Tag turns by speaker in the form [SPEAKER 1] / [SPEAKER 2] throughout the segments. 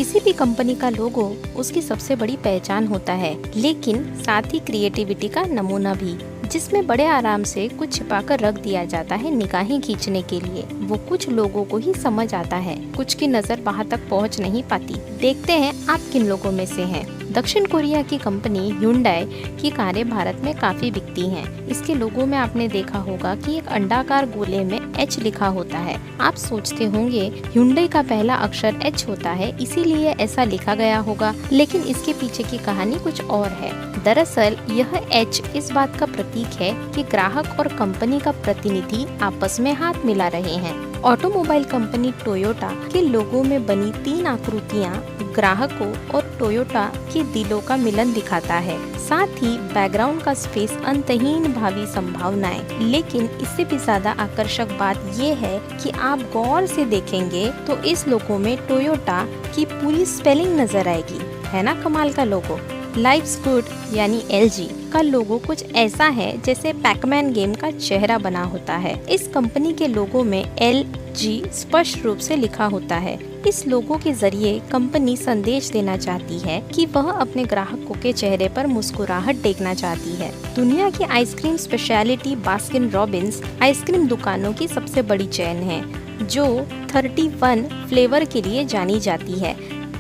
[SPEAKER 1] किसी भी कंपनी का लोगो उसकी सबसे बड़ी पहचान होता है, लेकिन साथ ही क्रिएटिविटी का नमूना भी, जिसमें बड़े आराम से कुछ छिपाकर रख दिया जाता है निगाहें खींचने के लिए। वो कुछ लोगों को ही समझ आता है, कुछ की नजर वहाँ तक पहुँच नहीं पाती। देखते हैं आप किन लोगों में से हैं। दक्षिण कोरिया की कंपनी Hyundai की कारें भारत में काफी बिकती हैं। इसके लोगो में आपने देखा होगा कि एक अंडाकार गोले में H लिखा होता है। आप सोचते होंगे Hyundai का पहला अक्षर H होता है, इसीलिए ऐसा लिखा गया होगा, लेकिन इसके पीछे की कहानी कुछ और है। दरअसल यह H इस बात का प्रतीक है कि ग्राहक और कंपनी का प्रतिनिधि आपस में हाथ मिला रहे हैं। ऑटोमोबाइल कंपनी टोयोटा के लोगो में बनी 3 आकृतियां ग्राहकों और टोयोटा के दिलों का मिलन दिखाता है। साथ ही बैकग्राउंड का स्पेस अंतहीन भावी संभावनाएं। लेकिन इससे भी ज्यादा आकर्षक बात ये है कि आप गौर से देखेंगे तो इस लोगो में टोयोटा की पूरी स्पेलिंग नजर आएगी। है ना कमाल का लोगो। लाइफ्स गुड यानी LG का लोगो कुछ ऐसा है जैसे पैकमैन गेम का चेहरा बना होता है। इस कंपनी के लोगो में LG स्पष्ट रूप से लिखा होता है। इस लोगो के जरिए कंपनी संदेश देना चाहती है कि वह अपने ग्राहकों के चेहरे पर मुस्कुराहट देखना चाहती है। दुनिया की ice cream speciality Baskin Robbins ice cream दुकानों की सबसे बड़ी चेन है, जो 31 फ्लेवर के लिए जानी जाती है।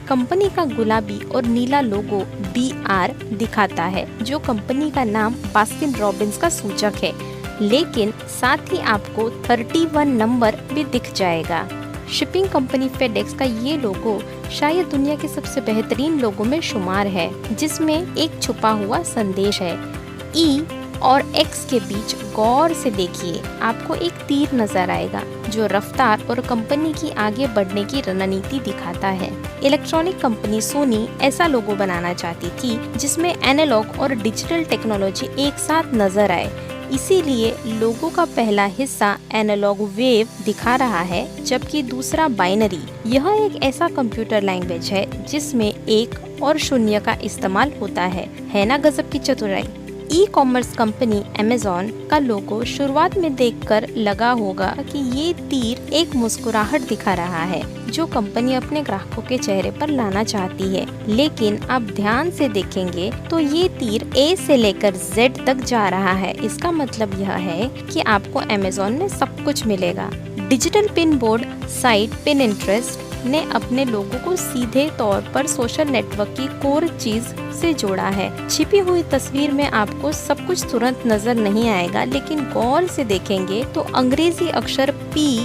[SPEAKER 1] कंपनी का गुलाबी और नीला लोगो BR दिखाता है, जो कंपनी का नाम बास्किन रॉबिन्स का सूचक है, लेकिन साथ ही आपको 31 नंबर भी दिख जाएगा। शिपिंग कंपनी FedEx का ये लोगो शायद दुनिया के सबसे बेहतरीन लोगों में शुमार है, जिसमें एक छुपा हुआ संदेश है। E और X के बीच गौर से देखिए, आपको एक तीर नजर आएगा जो रफ्तार और कंपनी की आगे बढ़ने की रणनीति दिखाता है। इलेक्ट्रॉनिक कंपनी सोनी ऐसा लोगो बनाना चाहती थी जिसमें एनालॉग और डिजिटल टेक्नोलॉजी एक साथ नजर आए, इसीलिए लोगो का पहला हिस्सा एनालॉग वेव दिखा रहा है, जबकि दूसरा बाइनरी। यह एक ऐसा कंप्यूटर लैंग्वेज है जिसमें 1 और 0 का इस्तेमाल होता है ना गजब की चतुराई। ई-कॉमर्स कंपनी Amazon का लोगो शुरुआत में देखकर लगा होगा कि ये तीर एक मुस्कुराहट दिखा रहा है, जो कंपनी अपने ग्राहकों के चेहरे पर लाना चाहती है। लेकिन आप ध्यान से देखेंगे तो ये तीर A से लेकर Z तक जा रहा है। इसका मतलब यह है कि आपको Amazon में सब कुछ मिलेगा। Digital pin board site Pinterest ने अपने लोगों को सीधे तौर पर सोशल नेटवर्क की कोर चीज से जोड़ा है। छिपी हुई तस्वीर में आपको सब कुछ तुरंत नजर नहीं आएगा, लेकिन गौर से देखेंगे तो अंग्रेजी अक्षर P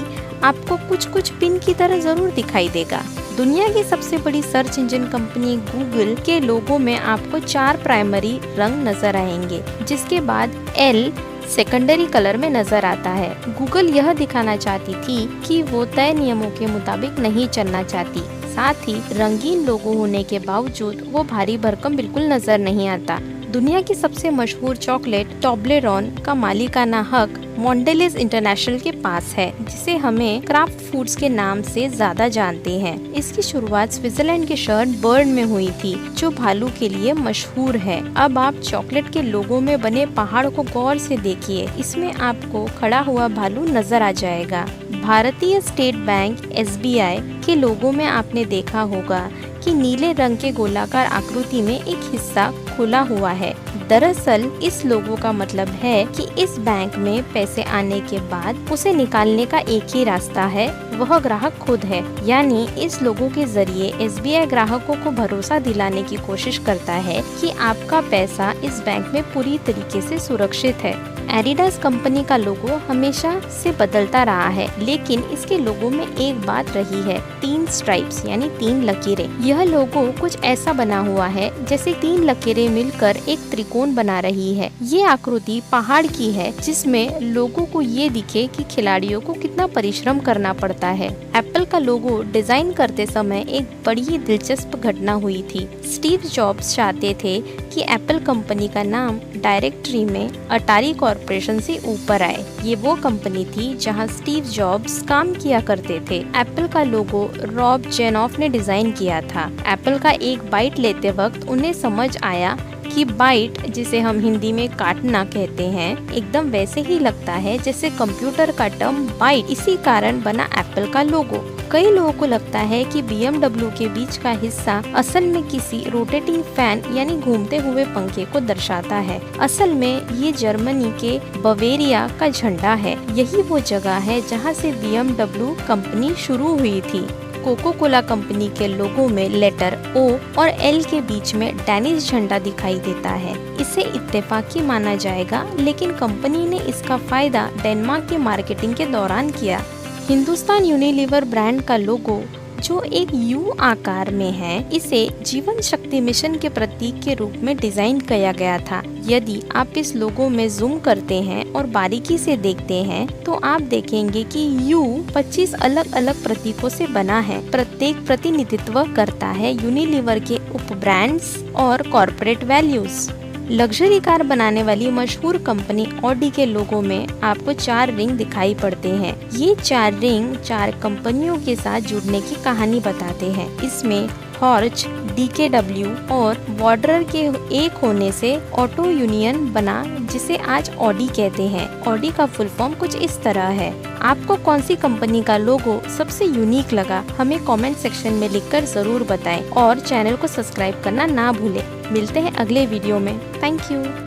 [SPEAKER 1] आपको कुछ पिन की तरह जरूर दिखाई देगा। दुनिया की सबसे बड़ी सर्च इंजन कंपनी गूगल के लोगो में आपको 4 प्राइमरी रंग नजर आएंगे, जिसके बाद L सेकेंडरी कलर में नजर आता है। गूगल यह दिखाना चाहती थी कि वो तय नियमों के मुताबिक नहीं चलना चाहती। साथ ही रंगीन लोगो होने के बावजूद वो भारी भरकम बिल्कुल नजर नहीं आता। दुनिया की सबसे मशहूर चॉकलेट टॉब्लेरोन का मालिकाना हक मोंडेलेस इंटरनेशनल के पास है, जिसे हमें क्राफ्ट फूड्स के नाम से ज्यादा जानते हैं। इसकी शुरुआत स्विट्जरलैंड के शहर बर्न में हुई थी, जो भालू के लिए मशहूर है। अब आप चॉकलेट के लोगो में बने पहाड़ को गौर से देखिए, इसमें आपको खड़ा हुआ भालू नजर आ जाएगा। भारतीय स्टेट बैंक SBI के लोगो में आपने देखा होगा कि नीले रंग के गोलाकार आकृति में एक हिस्सा खुला हुआ है। दरअसल इस लोगो का मतलब है कि इस बैंक में पैसे आने के बाद उसे निकालने का एक ही रास्ता है, वह ग्राहक खुद है। यानी इस लोगो के जरिए SBI ग्राहकों को भरोसा दिलाने की कोशिश करता है कि आपका पैसा इस बैंक में पूरी तरीके से सुरक्षित है। एडिडास कंपनी का लोगो हमेशा से बदलता रहा है, लेकिन इसके लोगो में एक बात रही है, 3 स्ट्राइप्स यानी 3 लकीरें। यह लोगो कुछ ऐसा बना हुआ है जैसे 3 लकीरें मिलकर एक त्रिकोण बना रही है। ये आकृति पहाड़ की है, जिसमें लोगों को ये दिखे कि खिलाड़ियों को कितना परिश्रम करना पड़ता है। एप्पल का लोगो डिजाइन करते समय एक बड़ी दिलचस्प घटना हुई थी। स्टीव जॉब्स चाहते थे कि एप्पल कंपनी का नाम डायरेक्टरी में अटारी कॉर्पोरेशन से ऊपर आए। ये वो कंपनी थी जहां स्टीव जॉब्स काम किया करते थे। एप्पल का लोगो रॉब जेनॉफ ने डिजाइन किया था। एप्पल का एक बाइट लेते वक्त उन्हें समझ आया कि बाइट, जिसे हम हिंदी में काटना कहते हैं, एकदम वैसे ही लगता है जैसे कंप्यूटर का टर्म बाइट। इसी कारण बना एप्पल का लोगो। कई लोगों को लगता है कि BMW के बीच का हिस्सा असल में किसी रोटेटिंग फैन यानी घूमते हुए पंखे को दर्शाता है। असल में ये जर्मनी के बवेरिया का झंडा है। यही वो जगह है जहाँ से BMW कंपनी शुरू हुई थी। कोको कोला कंपनी के लोगो में लेटर O और L के बीच में डेनिश झंडा दिखाई देता है। इसे इत्तेफाकी माना जाएगा, लेकिन कंपनी ने इसका फायदा डेनमार्क के मार्केटिंग के दौरान किया। हिंदुस्तान यूनिलीवर ब्रांड का लोगो जो एक U आकार में है, इसे जीवन शक्ति मिशन के प्रतीक के रूप में डिजाइन किया गया था। यदि आप इस लोगो में जूम करते हैं और बारीकी से देखते हैं तो आप देखेंगे कि U 25 अलग अलग प्रतीकों से बना है। प्रत्येक प्रतिनिधित्व करता है यूनिलीवर के उप ब्रांड्स और कॉर्पोरेट वैल्यूज। लग्जरी कार बनाने वाली मशहूर कंपनी ऑडी के लोगो में आपको 4 रिंग दिखाई पड़ते हैं। ये 4 रिंग 4 कंपनियों के साथ जुड़ने की कहानी बताते हैं। इसमें हॉर्च, DKW और वॉडरर के एक होने से ऑटो यूनियन बना, जिसे आज ऑडी कहते हैं। ऑडी का फुल फॉर्म कुछ इस तरह है। आपको कौन सी कंपनी का लोगो सबसे यूनिक लगा, हमें कमेंट सेक्शन में लिखकर जरूर बताएं और चैनल को सब्सक्राइब करना ना भूलें। मिलते हैं अगले वीडियो में। Thank you.